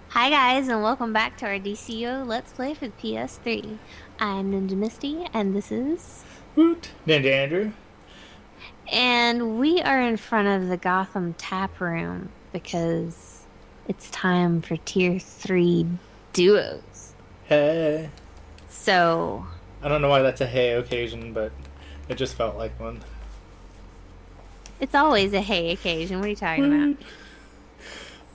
Hi guys, and welcome back to our DCUO Let's Play for the PS3. I'm Ninja Misty, and this is... Woot! Ninja Andrew. And we are in front of the Gotham Tap Room because it's time for Tier 3 duos. Hey. So, I don't know why that's a hey occasion, but it just felt like one. it's always a hey occasion. What are you talking about? Woot!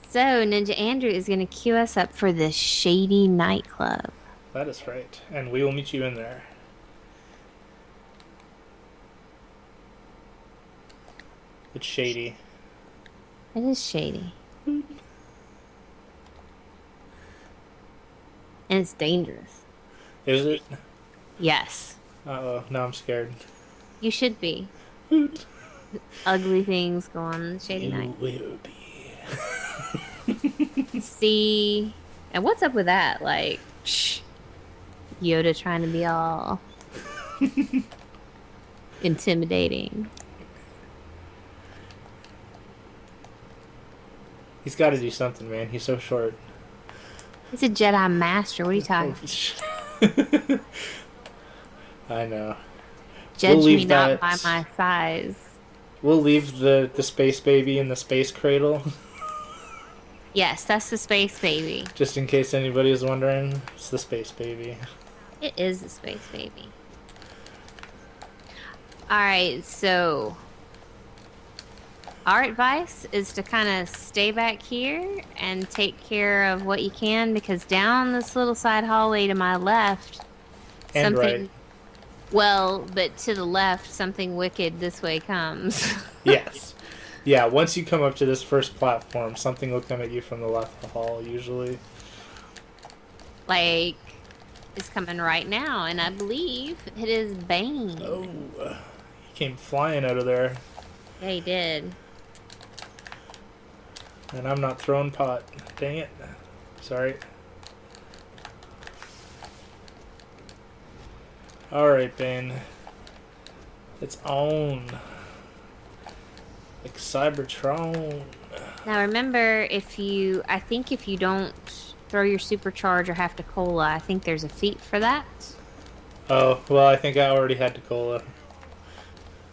So, Ninja Andrew is going to queue us up for the Shady Nightclub. That is right. And we will meet you in there. It's shady. It is shady. And it's dangerous. Is it? Yes, Uh-oh. Now I'm scared. you should be. Woot! Ugly things go on in the Shady You Night. will be. See, and what's up with that? Like, Yoda trying to be all intimidating. He's got to do something, man. He's so short. He's a Jedi Master. What are you talking? I know. Judge We'll me leave not that. by my size. We'll leave the space baby in the space cradle. Yes, that's the space baby. Just in case anybody is wondering, it's the space baby. It is the space baby. All right, so our advice is to kind of stay back here and take care of what you can because down this little side hallway to my left, And something. right. Well, but to the left, something wicked this way comes. Yes. Yeah, once you come up to this first platform, something will come at you from the left of the hall, usually. Like, it's coming right now, and I believe it is Bane. Oh, he came flying out of there, Yeah, he did. and I'm not throwing pot. Dang it. Sorry. Alright, Bane. It's on. Like Cybertron. Now remember, I think if you don't throw your supercharge or have to cola, I think there's a feat for that. Oh, well, I think I already had Cola.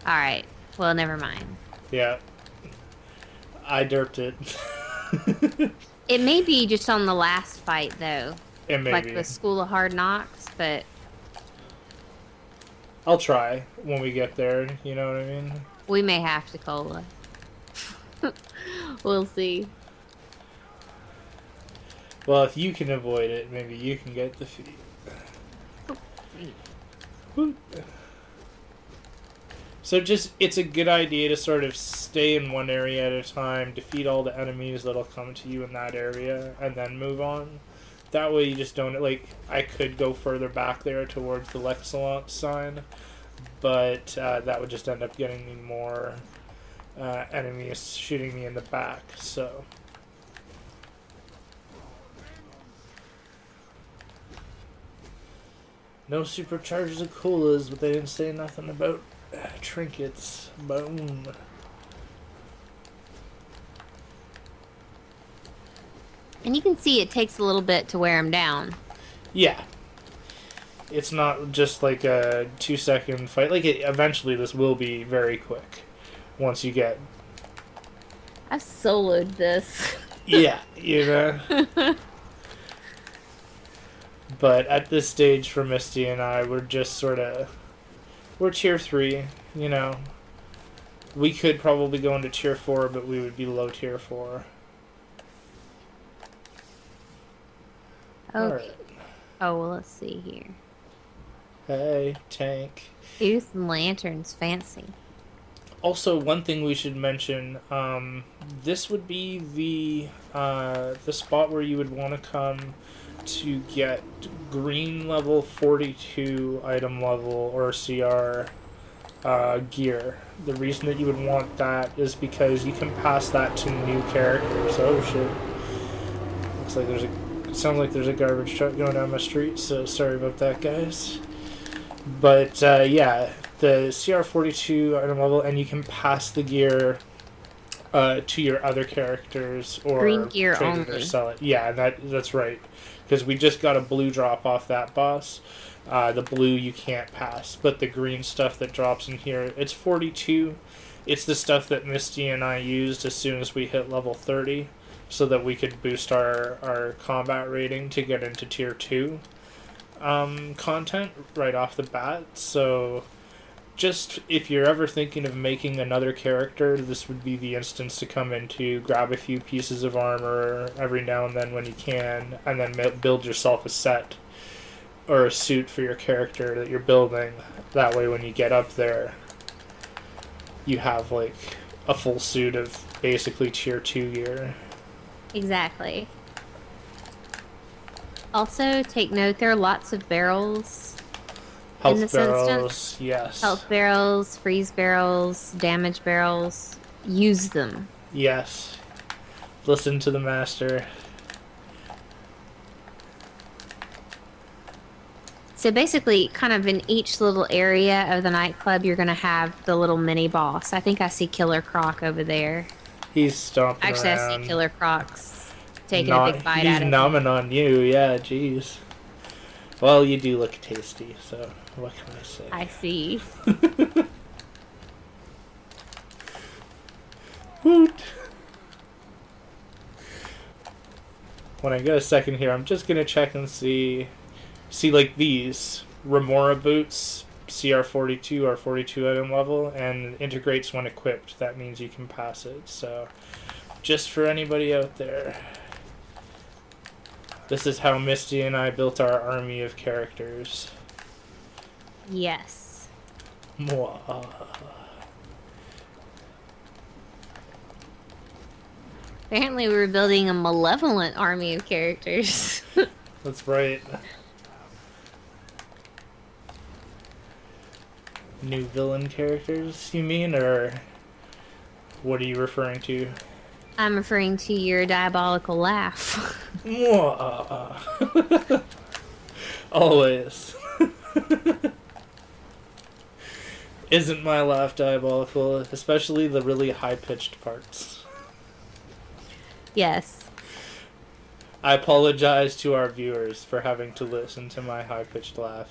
Alright, well, never mind. Yeah. I derped it. It may be just on the last fight, though. It may Like be. the School of Hard Knocks, but I'll try when we get there, you know what I mean? we may have to cola. We'll see. Well, if you can avoid it, maybe you can get the feat. So it's a good idea to sort of stay in one area at a time, defeat all the enemies that'll come to you in that area, and then move on. That way you just don't, like, I could go further back there towards the Lexilon sign, but that would just end up getting me more enemies shooting me in the back, so... No superchargers of colas, but they didn't say nothing about trinkets. Boom. And you can see it takes a little bit to wear him down. Yeah. It's not just like a 2-second fight. Like, eventually this will be very quick. Once you get... I soloed this. Yeah, you know. But at this stage for Misty and I, we're just sort of... We're tier 3, you know. We could probably go into tier 4, but we would be low tier 4. Okay. Alright. Oh, well, let's see here. Hey, tank. Youth and lanterns, fancy. Also, one thing we should mention, this would be the spot where you would want to come to get green level 42 item level or CR gear. The reason that you would want that is because you can pass that to new characters. Oh shit. Looks like it sounds like there's a garbage truck going down my street, so sorry about that, guys. But yeah, the CR42 item level, and you can pass the gear to your other characters Green or gear trade it or only. sell it. Yeah, that's right. Because we just got a blue drop off that boss. The blue you can't pass, but the green stuff that drops in here, it's 42. It's the stuff that Misty and I used as soon as we hit level 30, so that we could boost our combat rating to get into tier 2 content right off the bat. So just if you're ever thinking of making another character, this would be the instance to come into, grab a few pieces of armor every now and then when you can, and then build yourself a set or a suit for your character that you're building. That way when you get up there, you have like a full suit of basically tier 2 gear. Exactly. Also, take note there are lots of barrels in Health this barrels, instance. yes. Health barrels, freeze barrels, damage barrels. Use them. Yes. Listen to the master. So basically, kind of in each little area of the nightclub, you're going to have the little mini boss. I think I see Killer Croc over there. He's stomping Actually, around. I see Killer Croc's taking a big bite He's out of numbing on you, yeah, jeez. Well, you do look tasty, so what can I say? I see. Woot! When I get a second here, I'm just gonna check and see like these Remora boots, CR42 or 42 item level, and integrates when equipped. That means you can pass it. So, just for anybody out there, this is how Misty and I built our army of characters. Yes. Mwah. Apparently, we're building a malevolent army of characters. That's right. New villain characters, you mean, or what are you referring to? I'm referring to your diabolical laugh. Mwah. Always. Isn't my laugh diabolical? Especially the really high-pitched parts. Yes. I apologize to our viewers for having to listen to my high-pitched laugh.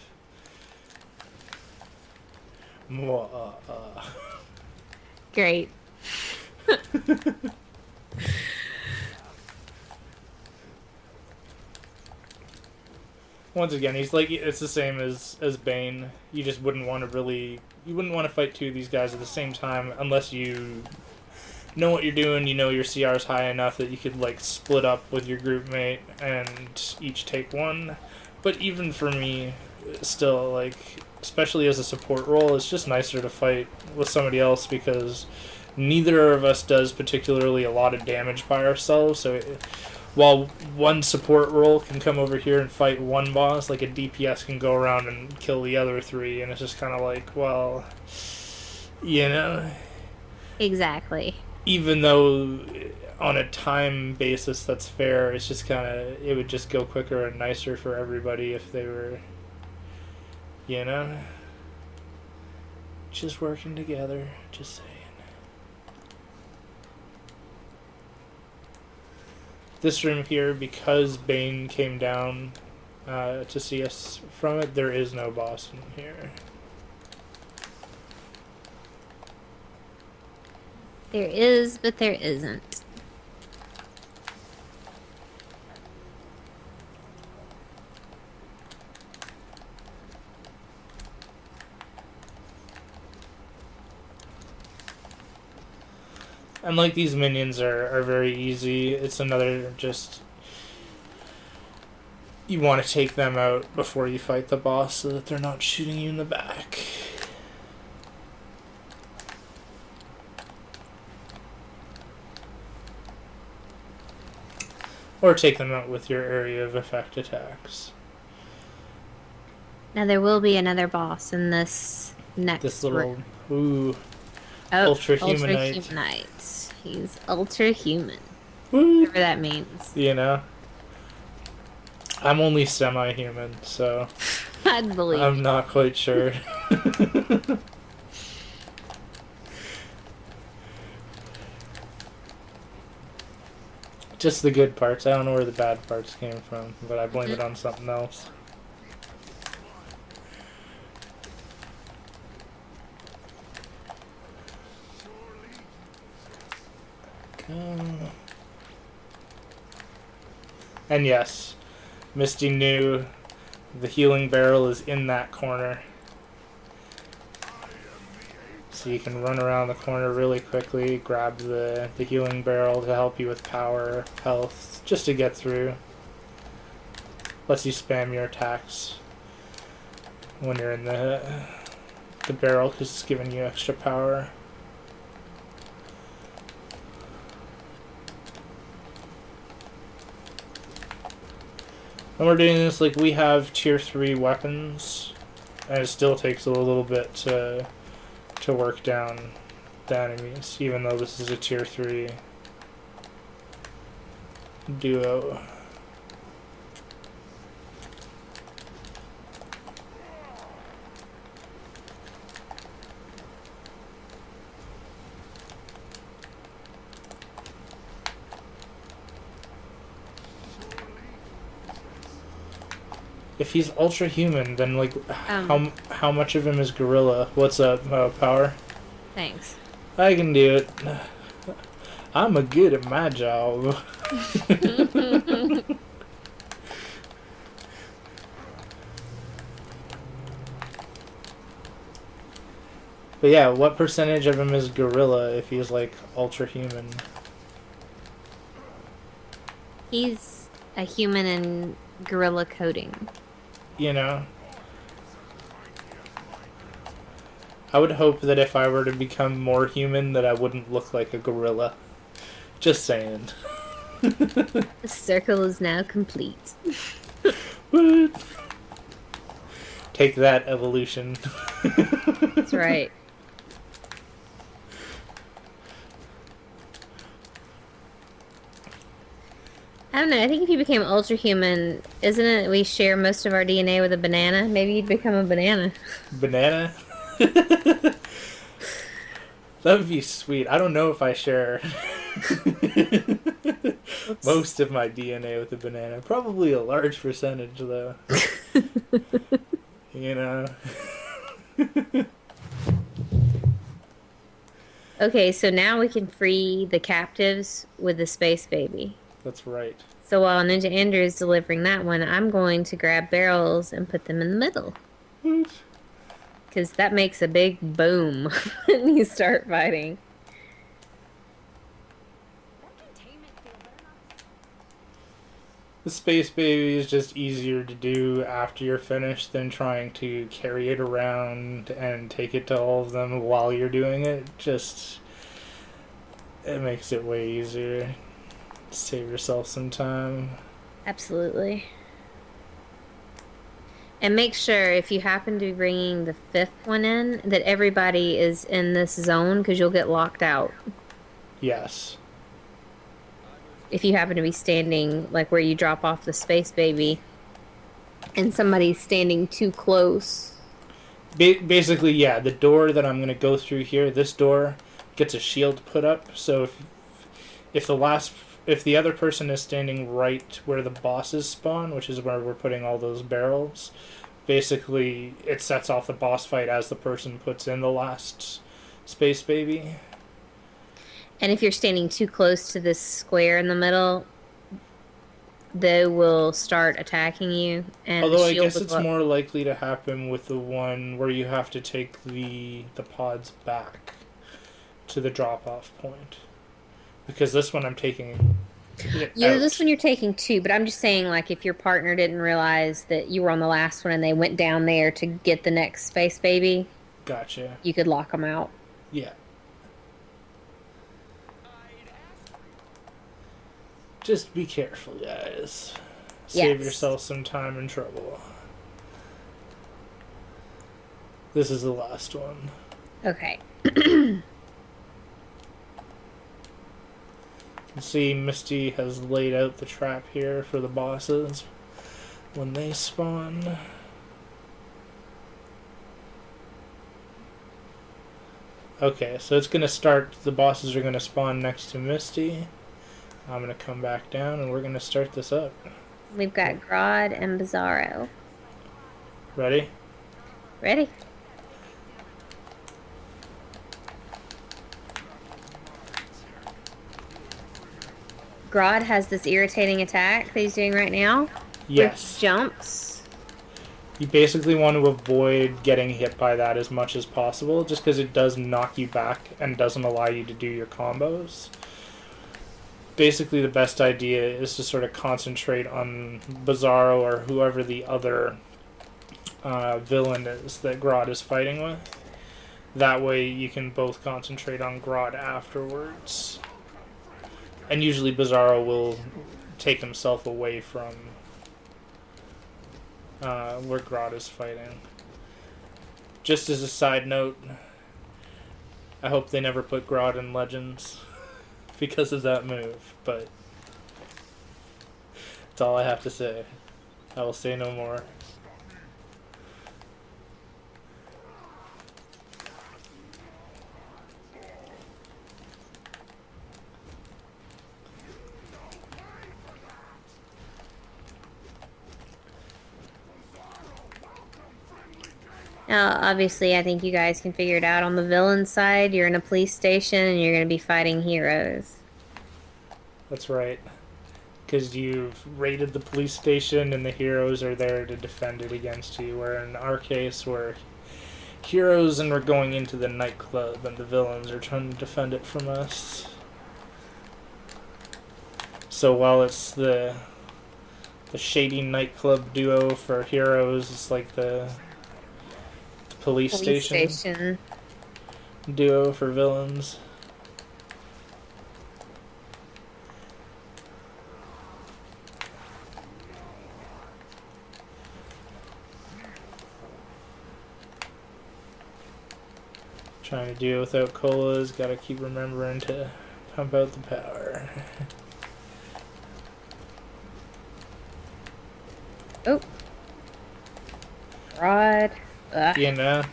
Mwah. Great. Once again, he's like, it's the same as Bane. You just wouldn't want to fight two of these guys at the same time unless you know what you're doing. You know your CR is high enough that you could like split up with your group mate and each take one. But even for me, still, like, especially as a support role, it's just nicer to fight with somebody else because neither of us does particularly a lot of damage by ourselves. So while one support role can come over here and fight one boss, like a DPS can go around and kill the other three, and it's just kind of like, well, you know. Exactly. Even though on a time basis that's fair, it's just kind of, it would just go quicker and nicer for everybody if they were, you know, just working together, just saying. This room here, because Bane came down to see us from it, there is no boss in here. There is, but there isn't. And like these minions are very easy. It's another just, you want to take them out before you fight the boss so that they're not shooting you in the back. Or take them out with your area of effect attacks. Now there will be another boss in this next This little, room. ultra humanite. Ultra-humanite. He's ultra-human. Woo. Whatever that means. You know? I'm only semi-human, so I'd believe. I'm not quite sure. Just the good parts. I don't know where the bad parts came from, but I blame it on something else. And yes, Misty knew the healing barrel is in that corner. So you can run around the corner really quickly, grab the healing barrel to help you with power, health, just to get through. Lets you spam your attacks when you're in the barrel because it's giving you extra power. And we're doing this like we have tier 3 weapons, and it still takes a little bit to work down the enemies, even though this is a tier 3 duo. If he's ultra human, then like how much of him is gorilla? What's up, Power? Thanks. I can do it. I'm a good at my job. But yeah, what percentage of him is gorilla if he's like ultra human? He's a human in gorilla coding. You know? I would hope that if I were to become more human that I wouldn't look like a gorilla. Just saying. The circle is now complete. What? Take that, evolution. That's right. I don't know. I think if you became ultra human, isn't it we share most of our DNA with a banana? Maybe you'd become a banana. Banana? That would be sweet. I don't know if I share most of my DNA with a banana. Probably a large percentage, though. You know? Okay, so now we can free the captives with the space baby. That's right. So while Ninja Andrew is delivering that one, I'm going to grab barrels and put them in the middle. Because that makes a big boom when you start fighting. The space baby is just easier to do after you're finished than trying to carry it around and take it to all of them while you're doing it. It makes it way easier. Save yourself some time. Absolutely. And make sure if you happen to be bringing the 5th one in, that everybody is in this zone because you'll get locked out. Yes. If you happen to be standing like where you drop off the space baby and somebody's standing too close. Basically, yeah, the door that I'm going to go through here, this door gets a shield put up, so if the other person is standing right where the bosses spawn, which is where we're putting all those barrels, basically it sets off the boss fight as the person puts in the last space baby. And if you're standing too close to this square in the middle, they will start attacking you. And although I guess it's more likely to happen with the one where you have to take the pods back to the drop-off point. Because this one I'm taking yeah, this one you're taking 2, but I'm just saying, like, if your partner didn't realize that you were on the last one and they went down there to get the next space baby, gotcha. You could lock them out. Yeah. Just be careful, guys. Save yourself some time and trouble. This is the last one. Okay. See, Misty has laid out the trap here for the bosses when they spawn. Okay, so it's going to start, the bosses are going to spawn next to Misty, I'm going to come back down and we're going to start this up. We've got Grodd and Bizarro. Ready? Ready? Grodd has this irritating attack that he's doing right now. Yes. With jumps. You basically want to avoid getting hit by that as much as possible, just because it does knock you back and doesn't allow you to do your combos. Basically, the best idea is to sort of concentrate on Bizarro or whoever the other villain is that Grodd is fighting with. That way you can both concentrate on Grodd afterwards. And usually Bizarro will take himself away from where Grodd is fighting. Just as a side note, I hope they never put Grodd in Legends because of that move, but that's all I have to say. I will say no more. Now, obviously, I think you guys can figure it out. On the villain side, you're in a police station and you're going to be fighting heroes. That's right. Because you've raided the police station and the heroes are there to defend it against you. Where in our case, we're heroes and we're going into the nightclub and the villains are trying to defend it from us. So while it's the Shady Nightclub duo for heroes, it's like the police station duo for villains. Trying to do without colas, gotta keep remembering to pump out the power. Oh. Rod. Ugh. You know?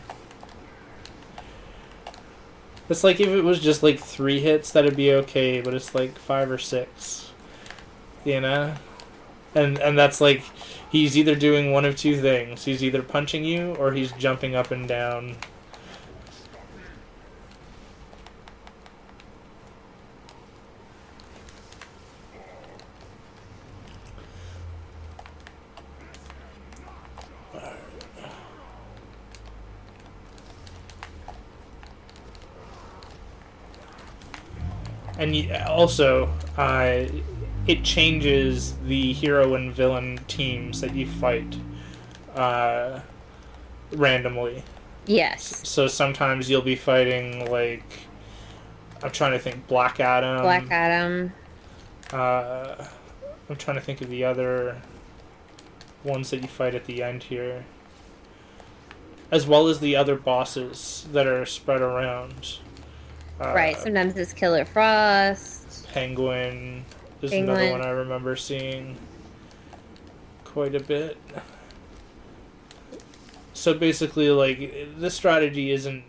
It's like if it was just like 3 hits, that'd be okay, but it's like 5 or 6. You know? And that's like, he's either doing one of 2 things. He's either punching you, or he's jumping up and down. And also, it changes the hero and villain teams that you fight randomly. Yes. So sometimes you'll be fighting, like, I'm trying to think, Black Adam. Black Adam. I'm trying to think of the other ones that you fight at the end here. As well as the other bosses that are spread around. Right, sometimes it's Killer Frost. Penguin is another one I remember seeing quite a bit. So basically, like, the strategy isn't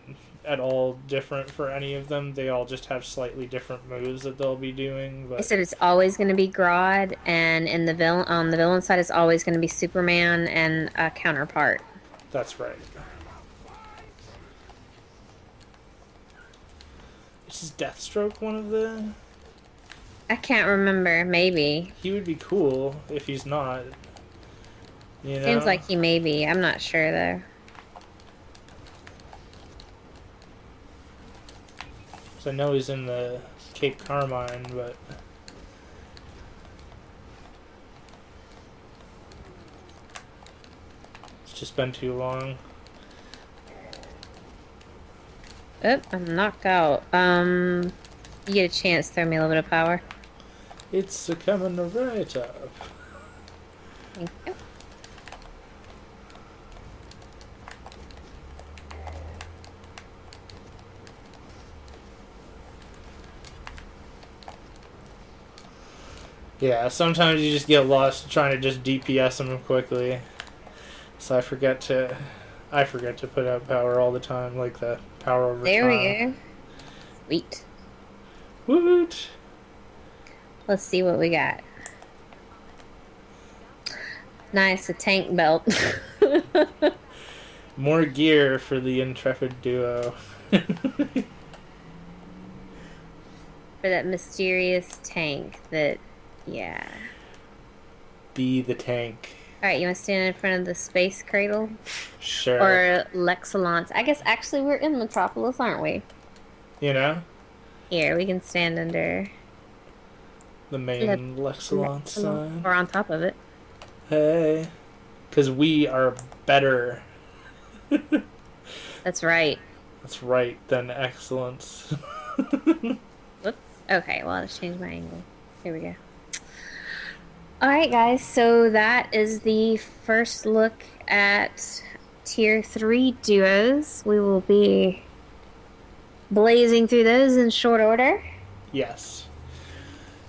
at all different for any of them. They all just have slightly different moves that they'll be doing. But I said it's always going to be Grodd, and in the on the villain side, it's always going to be Superman and a counterpart. That's right. Is Deathstroke one of the... I can't remember. Maybe. He would be cool if he's not. You know? Seems like he may be. I'm not sure, though. So I know he's in the Cape Carmine, but... It's just been too long. Oh, I'm knocked out. You get a chance, throw me a little bit of power. It's coming right up. Thank you. Yeah, sometimes you just get lost trying to just DPS them quickly. So I forget to put out power all the time, like the power over there time. we go. Sweet. Woot! Let's see what we got. Nice, a tank belt. More gear for the intrepid duo. For that mysterious tank that, yeah. Be the tank. All right, you want to stand in front of the space cradle? Sure. Or Lexalance? I guess actually we're in Metropolis, aren't we? You know? Here, we can stand under The main Lexalon sign. or on top of it. Hey. Because we are better. That's right. That's right, than excellence. Whoops. Okay, well, let's change my angle. Here we go. All right, guys. So that is the first look at Tier 3 duos. We will be blazing through those in short order. Yes.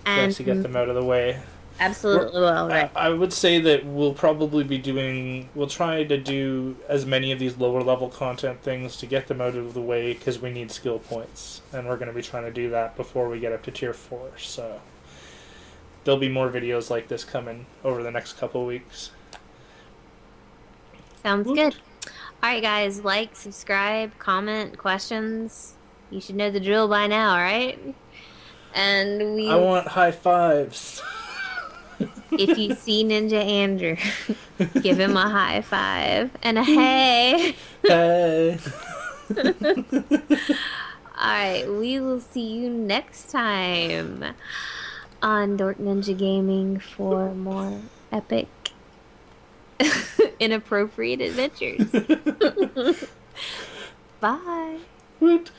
And Just to get them out of the way. absolutely well, right. I would say that we'll probably be we'll try to do as many of these lower level content things to get them out of the way because we need skill points. And we're going to be trying to do that before we get up to Tier 4. So there'll be more videos like this coming over the next couple of weeks. Sounds good. All right, guys. Like, subscribe, comment, questions. You should know the drill by now, right? And I want high fives. if you see Ninja Andrew, give him a high five and a hey. Hey. Alright, we will see you next time on Dork Ninja Gaming for more epic, inappropriate adventures. Bye. Woot.